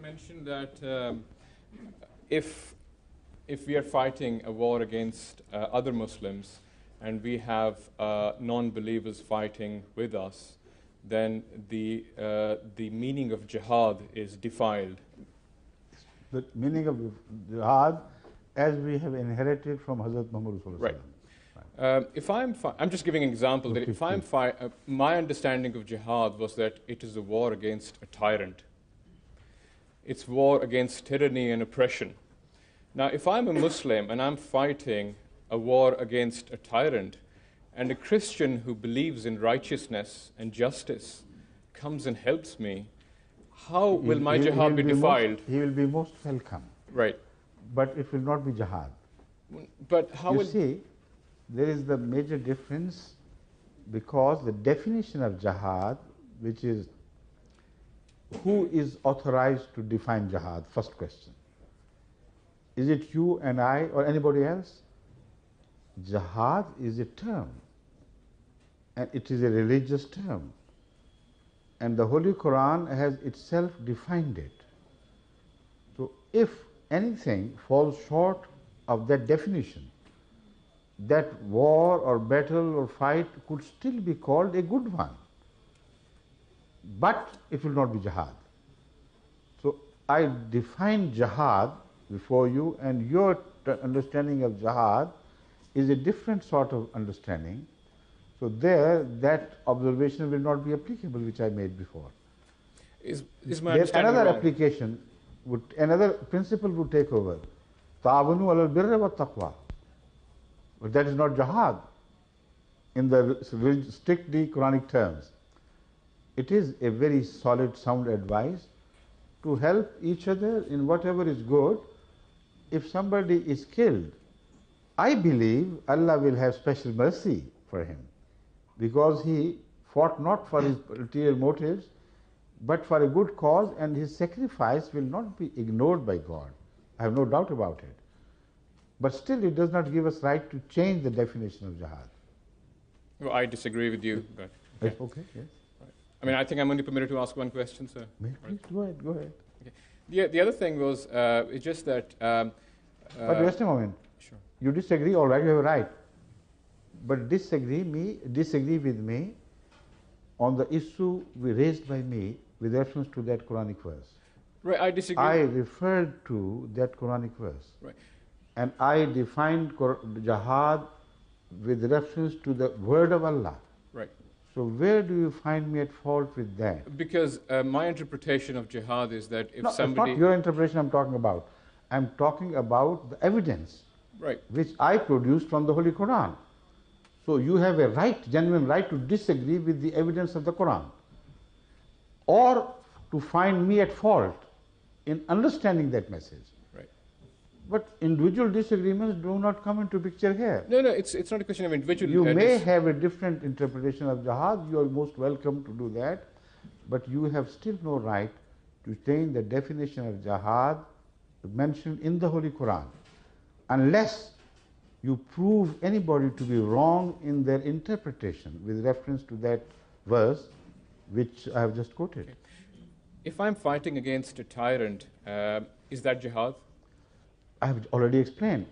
mentioned that if we are fighting a war against other Muslims and we have non-believers fighting with us, then the meaning of jihad is defiled. The meaning of jihad, as we have inherited from Hazrat Muhammad Sallallahu Alaihi Wasallam. If I'm just giving an example that if I'm my understanding of jihad was that it is a war against a tyrant. It's war against tyranny and oppression. Now, if I'm a Muslim and I'm fighting a war against a tyrant, and a Christian who believes in righteousness and justice comes and helps me, how will my jihad be defiled? He will be most welcome. Right. But it will not be jihad. But how will... You see, there is the major difference, because the definition of jihad, which is who is authorized to define jihad, first question. Is it you and I or anybody else? Jihad is a term, and it is a religious term, and the Holy Quran has itself defined it. So if anything falls short of that definition, that war or battle or fight could still be called a good one, but it will not be jihad. So I define jihad before you, and your understanding of jihad is a different sort of understanding. So there, that observation will not be applicable, which I made before. Is my understanding another wrong? application, another principle would take over. Ta'awanu alal birri wa taqwa. But that is not jihad in the strictly Quranic terms. It is a very solid, sound advice to help each other in whatever is good. If somebody is killed, I believe Allah will have special mercy for him, because he fought not for his ulterior motives, but for a good cause, and his sacrifice will not be ignored by God. I have no doubt about it. But still, it does not give us right to change the definition of jihad. Well, I disagree with you. But Okay, yes. I mean, I think I'm only permitted to ask one question, sir. Please, go ahead, go ahead. Okay. The other thing was, it's just that... but just a moment. Sure. You disagree, all right, you have a right. But disagree with me on the issue raised by me with reference to that Quranic verse. Right, I disagree. I referred to that Quranic verse. Right. And I defined jihad with reference to the word of Allah. Right. So where do you find me at fault with that? Because my interpretation of jihad is that if No, somebody... it's not your interpretation I'm talking about. I'm talking about the evidence, right, which I produced from the Holy Quran. So you have a right, genuine right, to disagree with the evidence of the Quran, or to find me at fault in understanding that message. right. But individual disagreements do not come into picture here. No, it's not a question of individual... You may have a different interpretation of jihad, you are most welcome to do that, but you have still no right to change the definition of jihad mentioned in the Holy Quran, unless you prove anybody to be wrong in their interpretation with reference to that verse which I have just quoted. Okay. If I'm fighting against a tyrant, is that jihad? I have already explained.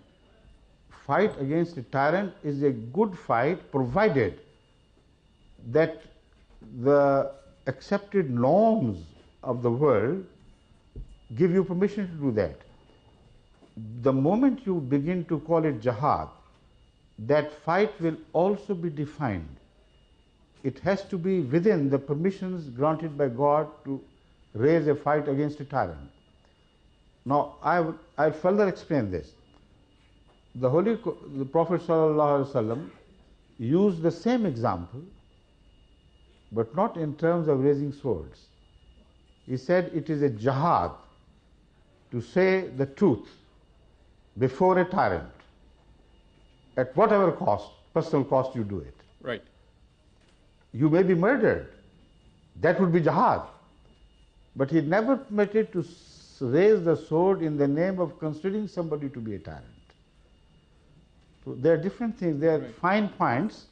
Fight against a tyrant is a good fight, provided that the accepted norms of the world give you permission to do that. The moment you begin to call it jihad, that fight will also be defined. It has to be within the permissions granted by God to raise a fight against a tyrant. Now, I further explain this. The Prophet ﷺ used the same example, but not in terms of raising swords. He said it is a jihad to say the truth before a tyrant, at whatever cost, personal cost, you do it. Right. You may be murdered. That would be jihad. But he never permitted to raise the sword in the name of considering somebody to be a tyrant. So there are different things, there are right. fine points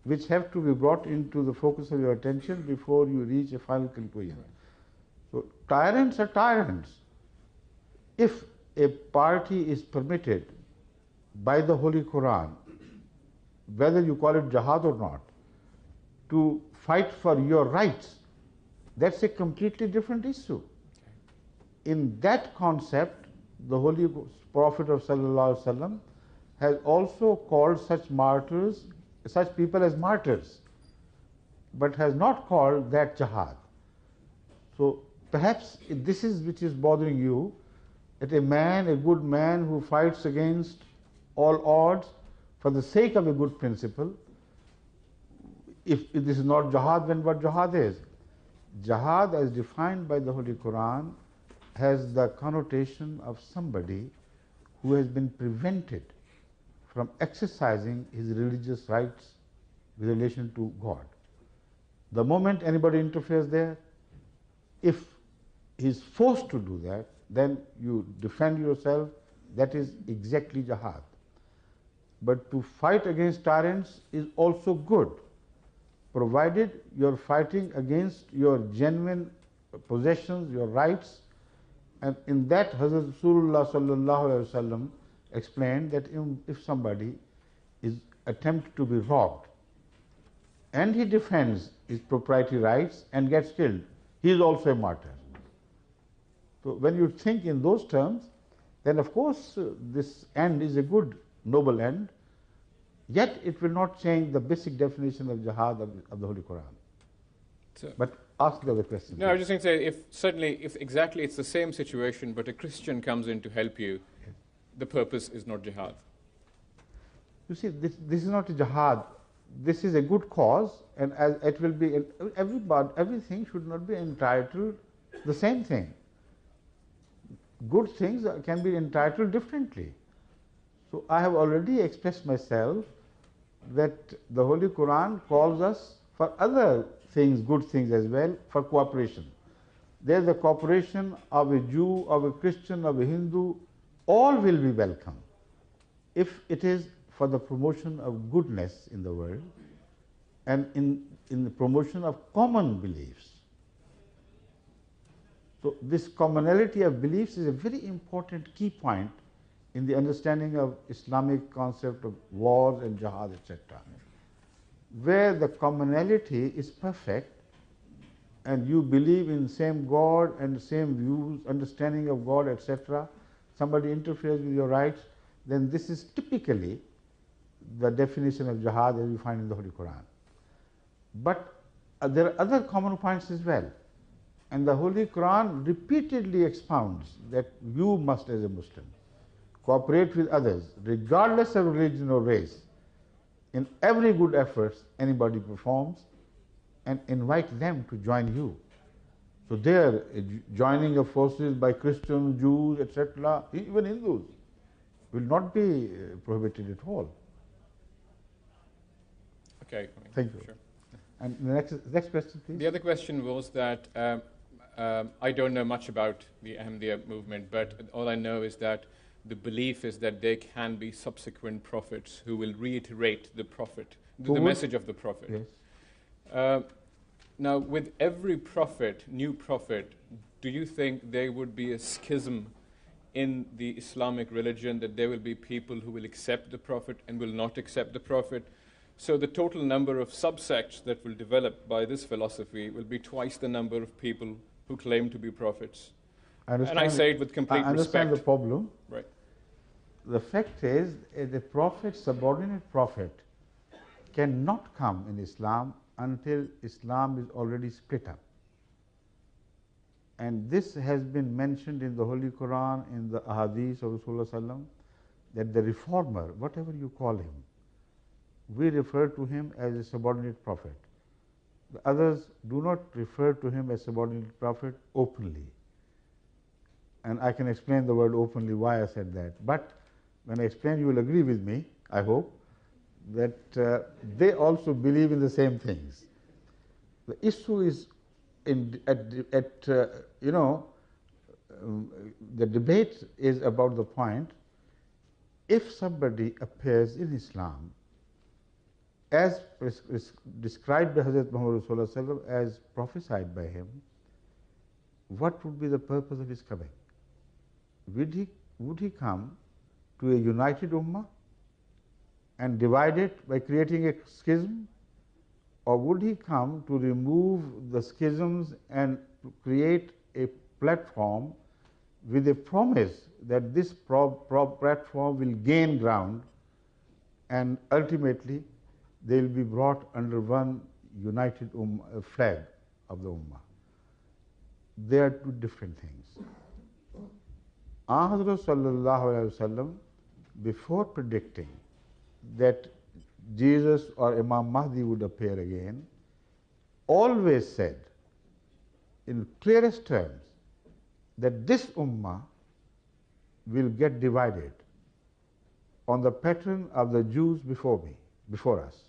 which have to be brought into the focus of your attention before you reach a final conclusion. Right. So tyrants are tyrants. If a party is permitted by the Holy Quran, whether you call it jihad or not, to fight for your rights, that's a completely different issue. In that concept, the Holy Prophet of Sallallahu Alaihi Wasallam has also called such martyrs, such people as martyrs, but has not called that jihad. So perhaps this is which is bothering you, that a man, a good man who fights against all odds for the sake of a good principle, if this is not jihad, then what jihad is? Jihad, as defined by the Holy Quran, has the connotation of somebody who has been prevented from exercising his religious rights with relation to God. The moment anybody interferes there, if he is forced to do that, then you defend yourself. That is exactly jihad. But to fight against tyrants is also good, provided you are fighting against your genuine possessions, your rights. And in that, Hazrat Rasulullah Sallallahu Alaihi Wasallam explained that if somebody is attempted to be robbed and he defends his proprietary rights and gets killed, he is also a martyr. So when you think in those terms, then of course this end is a good, noble end, yet it will not change the basic definition of jihad of the Holy Quran. So, but ask the other question. No, I was just going to say, if exactly it's the same situation, but a Christian comes in to help you, the purpose is not jihad. You see, this is not a jihad. This is a good cause, and as it will be, everything should not be entitled the same thing. Good things can be entitled differently. So I have already expressed myself that the Holy Quran calls us for other things, good things as well, for cooperation. There is the cooperation of a Jew, of a Christian, of a Hindu, all will be welcome if it is for the promotion of goodness in the world and in the promotion of common beliefs. So this commonality of beliefs is a very important key point in the understanding of Islamic concept of wars and jihad, etc. Where the commonality is perfect and you believe in same God and same views, understanding of God, etc., somebody interferes with your rights, then this is typically the definition of jihad as we find in the Holy Quran. But there are other common points as well. And the Holy Quran repeatedly expounds that you must, as a Muslim, cooperate with others, regardless of religion or race, in every good effort anybody performs, and invite them to join you. So there, joining of forces by Christians, Jews, etc., even Hindus, will not be prohibited at all. Okay. Thank you. Sure. And the next question, please. The other question was that I don't know much about the Ahmadiyya movement, but all I know is that the belief is that there can be subsequent prophets who will reiterate the prophet, the message of the prophet. Yes. Now, with every prophet, new prophet, do you think there would be a schism in the Islamic religion, that there will be people who will accept the prophet and will not accept the prophet? So the total number of subsects that will develop by this philosophy will be twice the number of people who claim to be prophets. And I say it with complete respect. I understand the problem. Right. The fact is, the prophet, subordinate prophet, cannot come in Islam until Islam is already split up. And this has been mentioned in the Holy Quran, in the Ahadith of Rasulullah Sallam, that the reformer, whatever you call him, we refer to him as a subordinate prophet. The others do not refer to him as subordinate prophet openly. And I can explain the word openly why I said that. But when I explain, you will agree with me, I hope, that they also believe in the same things. The issue is the debate is about the point, if somebody appears in Islam as described by Hazrat Muhammad Rasulullah Sallallahu Alaihi Wasallam, as prophesied by him, what would be the purpose of his coming? Would he come to a united ummah and divide it by creating a schism? Or would he come to remove the schisms and to create a platform with a promise that this platform will gain ground and ultimately they will be brought under one united flag of the ummah? They are two different things. Hazrat sallallahu alaihi wasallam, before predicting that Jesus or Imam Mahdi would appear again, always said in clearest terms that this ummah will get divided on the pattern of the Jews before us.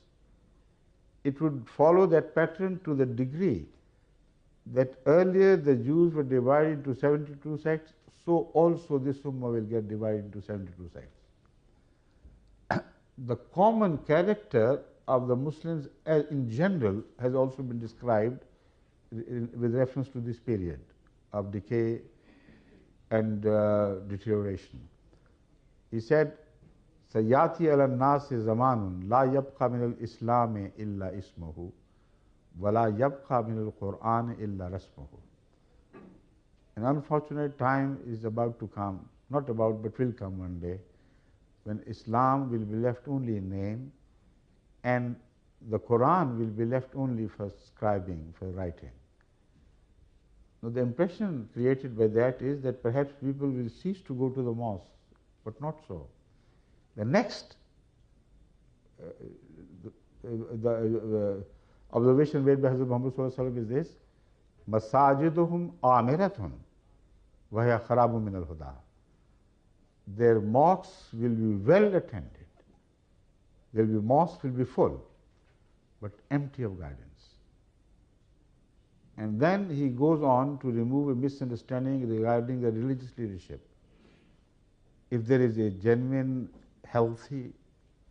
It would follow that pattern to the degree that earlier the Jews were divided into 72 sects, so also this ummah will get divided into 72 sects. The common character of the Muslims in general has also been described with reference to this period of decay and deterioration. He said, "Sayati ala nasi zamanun la yabqa min al-Islam illa ismuhu, wa la yabqa min al-Quran illa rasmuhu." An unfortunate time is about to come, not about but will come one day, when Islam will be left only in name and the Quran will be left only for scribing, for writing. Now, the impression created by that is that perhaps people will cease to go to the mosque, but not so. The next observation made by Hazrat Muhammad Sallallahu Alaihi Wasallam is this: Masajiduhum amiratun wa hiya kharabu min al-huda. Their mosques will be well attended. Mosques will be full, but empty of guidance. And then he goes on to remove a misunderstanding regarding the religious leadership. If there is a genuine, healthy,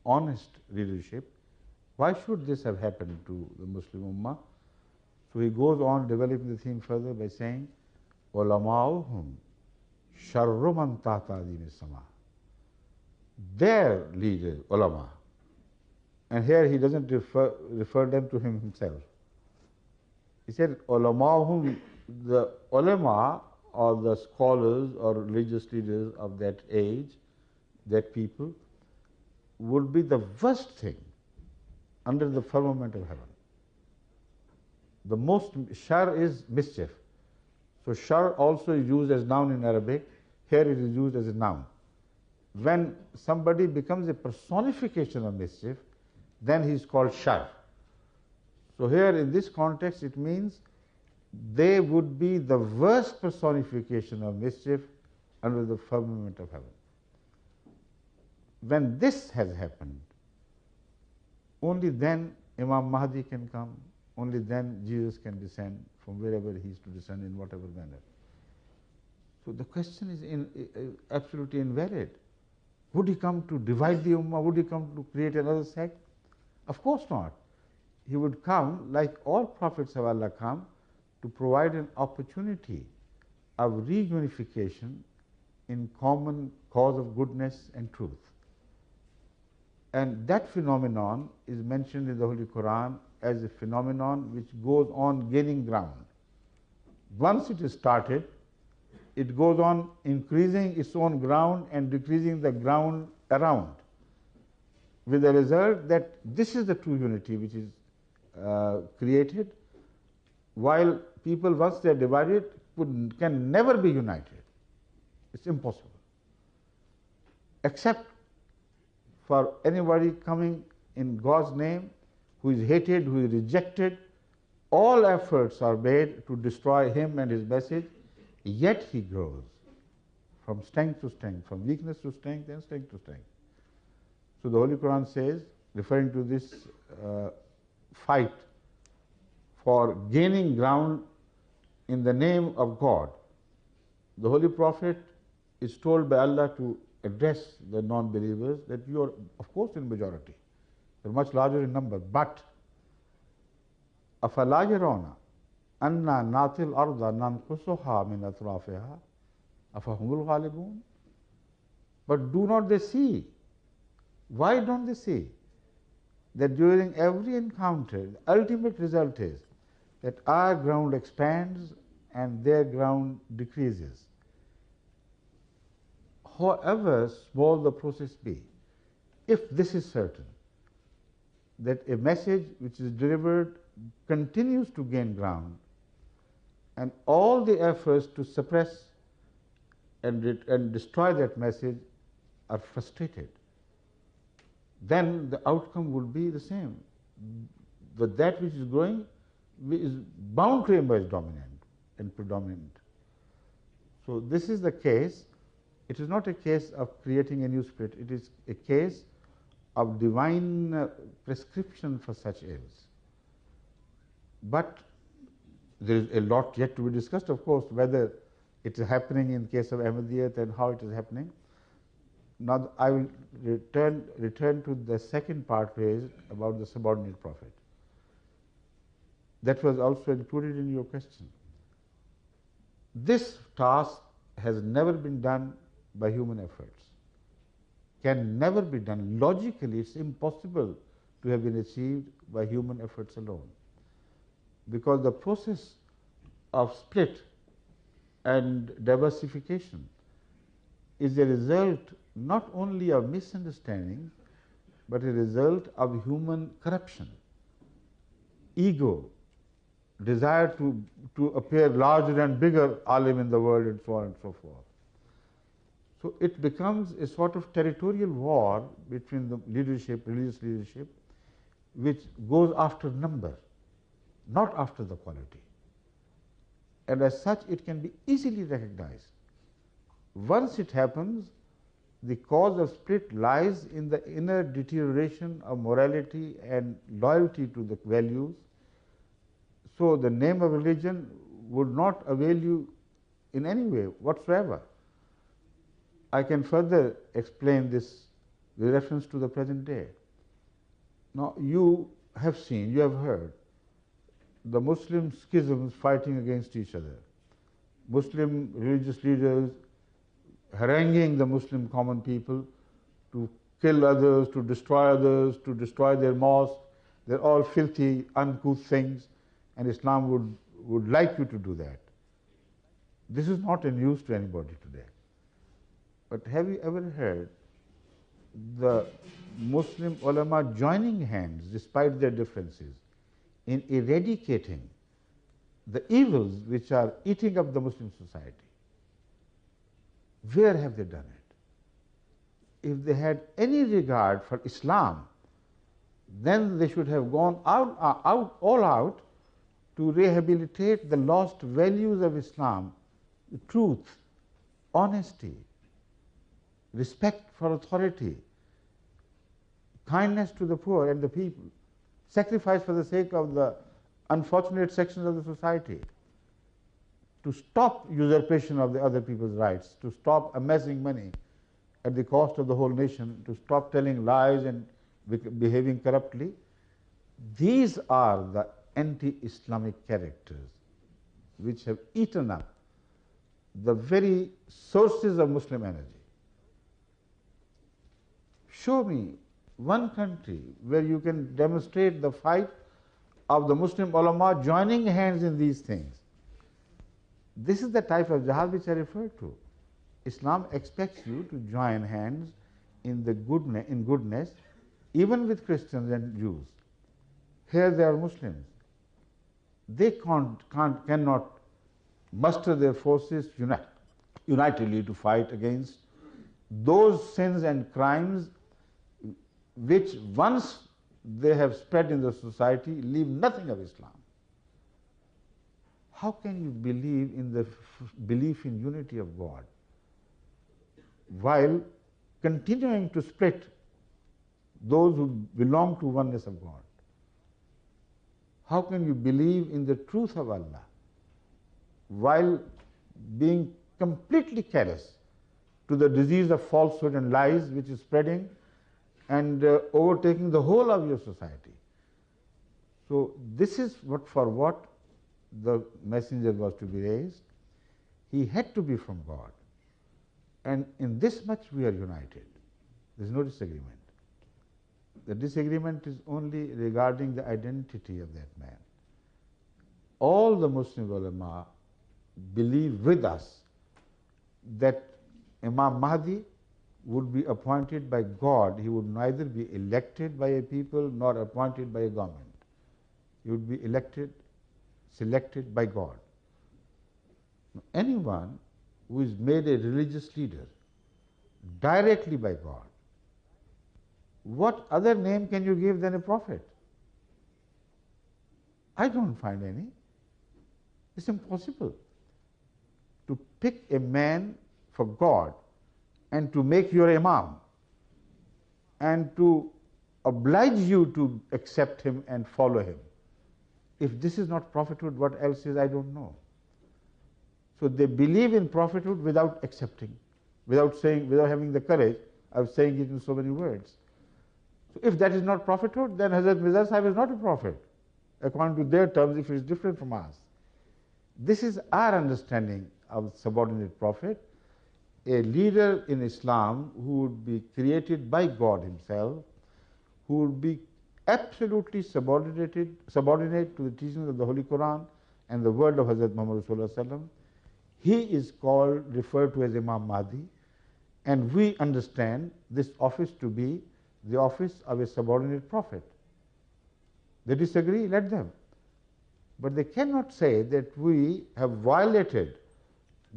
honest leadership, why should this have happened to the Muslim Ummah? So he goes on developing the theme further by saying, "Ulama'uhum sharru man tahta adimi sama." Their leader, ulama, and here he doesn't refer them to himself. He said, "Ulama'uhum," the ulama or the scholars or religious leaders of that age, that people, would be the worst thing under the firmament of heaven. The most shar is mischief. So shar also is used as noun in Arabic. Here it is used as a noun. When somebody becomes a personification of mischief, then he is called shar. So here in this context it means they would be the worst personification of mischief under the firmament of heaven. When this has happened, only then Imam Mahdi can come, only then Jesus can descend from wherever he is to descend, in whatever manner. So the question is absolutely invalid. Would he come to divide the Ummah? Would he come to create another sect? Of course not. He would come, like all prophets of Allah come, to provide an opportunity of reunification in common cause of goodness and truth. And that phenomenon is mentioned in the Holy Quran as a phenomenon which goes on gaining ground. Once it is started, it goes on increasing its own ground and decreasing the ground around, with the result that this is the true unity which is created, while people, once they are divided, can never be united. It's impossible. Except for anybody coming in God's name, who is hated, who is rejected, all efforts are made to destroy him and his message, yet he grows from strength to strength, from weakness to strength and strength to strength. So the Holy Quran says, referring to this fight for gaining ground in the name of God, the Holy Prophet is told by Allah to address the non-believers that you are, of course, in majority. You are much larger in number, but أَفَلَا يَرَوْنَ أَنَّا نَاتِي الْأَرْضَ نَنْقُصُهَا مِنْ أَطْرَافِهَا أَفَهُمُ الْغَالِبُونَ. But do not they see? Why don't they see that during every encounter, the ultimate result is that our ground expands and their ground decreases? However small the process be, if this is certain, that a message which is delivered continues to gain ground, and all the efforts to suppress and destroy that message are frustrated, then the outcome would be the same. But that which is growing is bound to emerge dominant and predominant. So this is the case. It is not a case of creating a new spirit. It is a case of divine prescription for such ills. But there is a lot yet to be discussed, of course, whether it is happening in case of Ahmadiyyat and how it is happening. Now I will return to the second part raised about the subordinate prophet. That was also included in your question. This task has never been done by human efforts, can never be done. Logically, it's impossible to have been achieved by human efforts alone, because the process of split and diversification is a result not only of misunderstanding, but a result of human corruption, ego, desire to appear larger and bigger alim in the world, and so on and so forth. So it becomes a sort of territorial war between the leadership, religious leadership, which goes after number, not after the quality. And as such, it can be easily recognized. Once it happens, the cause of split lies in the inner deterioration of morality and loyalty to the values. So the name of religion would not avail you in any way whatsoever. I can further explain this with reference to the present day. Now you have seen, you have heard the Muslim schisms fighting against each other, Muslim religious leaders haranguing the Muslim common people to kill others, to destroy their mosques. They're all filthy, uncouth things, and Islam would like you to do that. This is not a news to anybody today. But have you ever heard the Muslim ulama joining hands, despite their differences, in eradicating the evils which are eating up the Muslim society? Where have they done it? If they had any regard for Islam, then they should have gone all out to rehabilitate the lost values of Islam: truth, honesty, respect for authority, kindness to the poor and the people, sacrifice for the sake of the unfortunate sections of the society, to stop usurpation of the other people's rights, to stop amassing money at the cost of the whole nation, to stop telling lies and behaving corruptly. These are the anti-Islamic characters which have eaten up the very sources of Muslim energy. Show me one country where you can demonstrate the fight of the Muslim ulama joining hands in these things. This is the type of jihad which I referred to. Islam expects you to join hands in goodness, even with Christians and Jews. Here they are Muslims. They cannot muster their forces unitedly to fight against those sins and crimes which, once they have spread in the society, leave nothing of Islam. How can you believe in the belief in unity of God while continuing to split those who belong to oneness of God? How can you believe in the truth of Allah while being completely callous to the disease of falsehood and lies which is spreading and overtaking the whole of your society? So this is what the messenger was to be raised, he had to be from God. And in this much we are united. There is no disagreement. The disagreement is only regarding the identity of that man. All the Muslim ulama believe with us that Imam Mahdi would be appointed by God. He would neither be elected by a people nor appointed by a government. He would be elected, selected by God. Anyone who is made a religious leader directly by God, what other name can you give than a prophet? I don't find any. It's impossible to pick a man for God and to make your imam and to oblige you to accept him and follow him. If this is not prophethood, what else is, I don't know. So they believe in prophethood without accepting, without having the courage of saying it in so many words. So if that is not prophethood, then Hazrat Mirza Sahib is not a prophet, according to their terms, if it is different from us. This is our understanding of subordinate prophet, a leader in Islam who would be created by God himself, who would be absolutely subordinate to the teachings of the Holy Quran and the word of Hazrat Muhammad Sallallahu Alaihi Wasallam. He is referred to as Imam Mahdi, and we understand this office to be the office of a subordinate prophet. They disagree, let them. But they cannot say that we have violated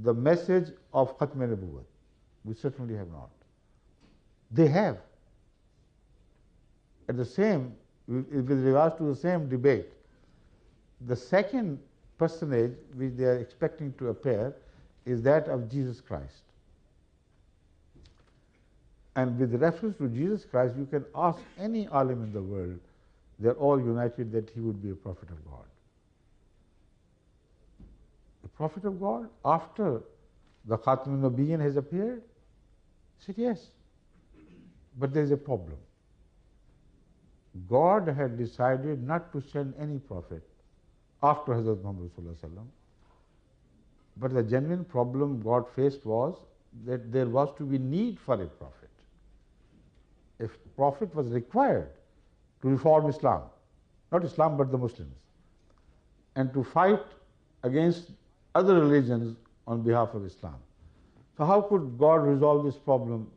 the message of Khatm Nabuwwat. We certainly have not. They have. With regards to the same debate, the second personage which they are expecting to appear is that of Jesus Christ. And with reference to Jesus Christ, you can ask any alim in the world, they are all united that he would be a prophet of God. A prophet of God after the Khatam al-Nabiyyin has appeared? I said yes. But there is a problem. God had decided not to send any prophet after Hazrat Muhammad Sallallahu Alaihi Wasallam. But the genuine problem God faced was that there was to be need for a prophet. A prophet was required to reform Islam, not Islam but the Muslims, and to fight against other religions on behalf of Islam. So how could God resolve this problem?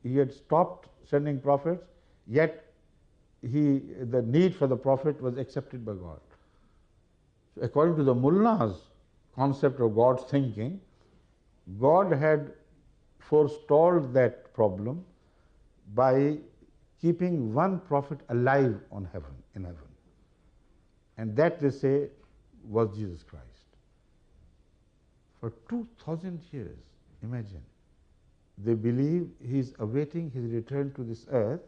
He had stopped sending prophets, yet the need for the prophet was accepted by God. So according to the mullah's concept of God's thinking, God had forestalled that problem by keeping one prophet alive in heaven. And that, they say, was Jesus Christ. For 2000 years, imagine, they believe he is awaiting his return to this earth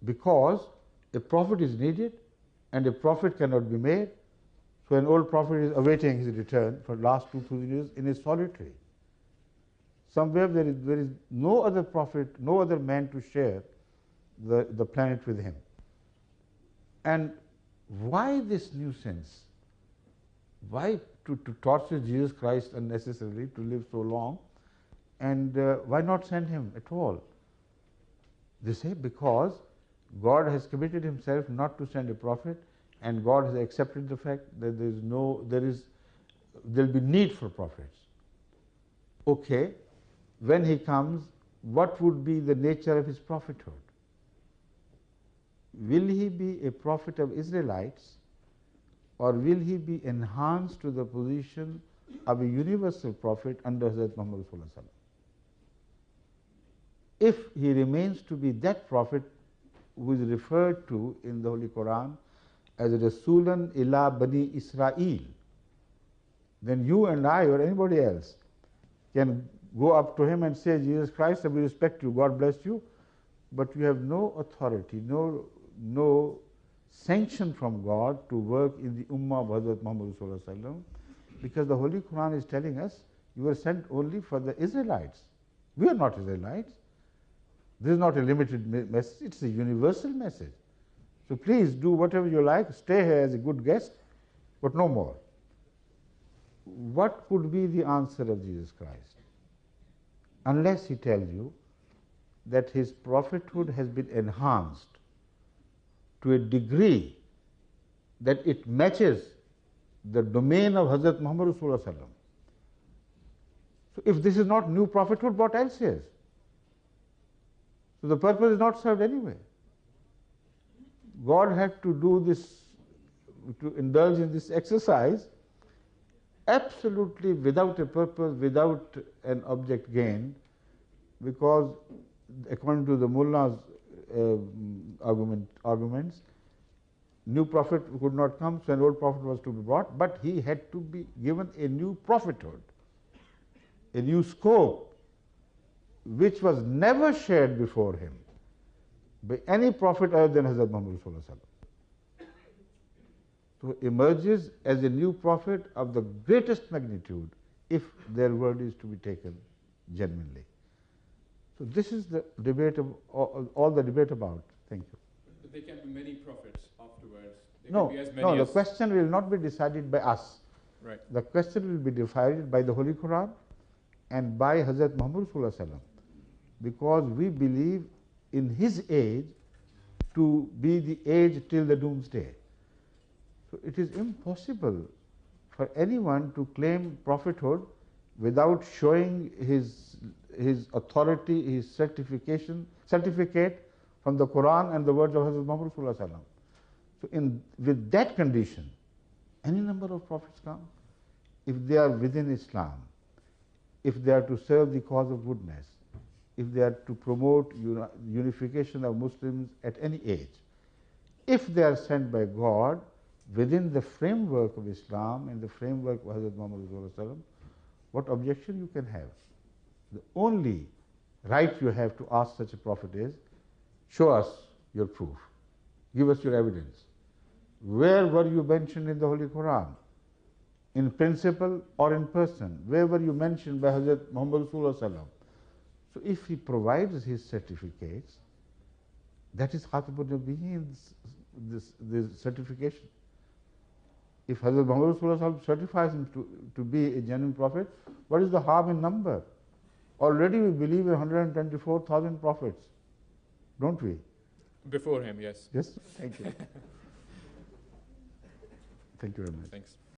because a prophet is needed and a prophet cannot be made. So an old prophet is awaiting his return for the last 2000 years in a solitary. Somewhere there is no other prophet, no other man to share the planet with him. And why this nuisance? Why to torture Jesus Christ unnecessarily, to live so long? And why not send him at all? They say because God has committed himself not to send a prophet, and God has accepted the fact that there will be need for prophets. Okay, when he comes, what would be the nature of his prophethood? Will he be a prophet of Israelites, or will he be enhanced to the position of a universal prophet under Hazrat Muhammad Sallallahu Alaihi Wasallam? If he remains to be that prophet who is referred to in the Holy Quran as Rasulan ila Bani Israel, then you and I or anybody else can go up to him and say, Jesus Christ, we respect you, God bless you, but you have no authority, no sanction from God to work in the Ummah of Hazrat Muhammad Sallallahu Alaihi Wasallam, because the Holy Quran is telling us you were sent only for the Israelites. We are not Israelites. This is not a limited message, it's a universal message. So please do whatever you like, stay here as a good guest, but no more. what could be the answer of Jesus Christ? Unless he tells you that his prophethood has been enhanced to a degree that it matches the domain of Hazrat Muhammad Rasulullah Sallam. So if this is not new prophethood, what else is? So the purpose is not served anyway. God had to do this, to indulge in this exercise absolutely without a purpose, without an object gained, because according to the mullah's arguments, new prophet could not come, so an old prophet was to be brought, but he had to be given a new prophethood, a new scope, which was never shared before him by any prophet other than Hazrat Muhammad Sallallahu Alaihi Wasallam. So emerges as a new prophet of the greatest magnitude if their word is to be taken genuinely. So this is the debate of all the debate about. Thank you. But there can be many prophets afterwards. There No, can be as many no. The as question will not be decided by us. Right. The question will be decided by the Holy Quran and by Hazrat Muhammad Sallallahu Alaihi Wasallam, because we believe in his age to be the age till the doomsday. So it is impossible for anyone to claim prophethood without showing his authority, his certificate from the Quran and the words of Hazrat Muhammad Sallallahu Alaihi Wasallam. So with that condition, any number of prophets come, if they are within Islam, if they are to serve the cause of goodness, if they are to promote unification of Muslims at any age, if they are sent by God within the framework of Islam and the framework of Hazrat Muhammad Sallallahu Alaihi Wasallam, what objection you can have? The only right you have to ask such a prophet is, show us your proof, give us your evidence. Where were you mentioned in the Holy Quran? In principle or in person? Where were you mentioned by Hazrat Muhammad Sallallahu Alaihi Wasallam? So if he provides his certificates, that is Khatimun Nabiyyin, this certification. If Hazrat Muhammad Sallallahu Alaihi Wasallam certifies him to be a genuine prophet, what is the harm in number? Already we believe in 124,000 prophets, don't we? before him, yes. Yes? Thank you. Thank you very much. Thanks.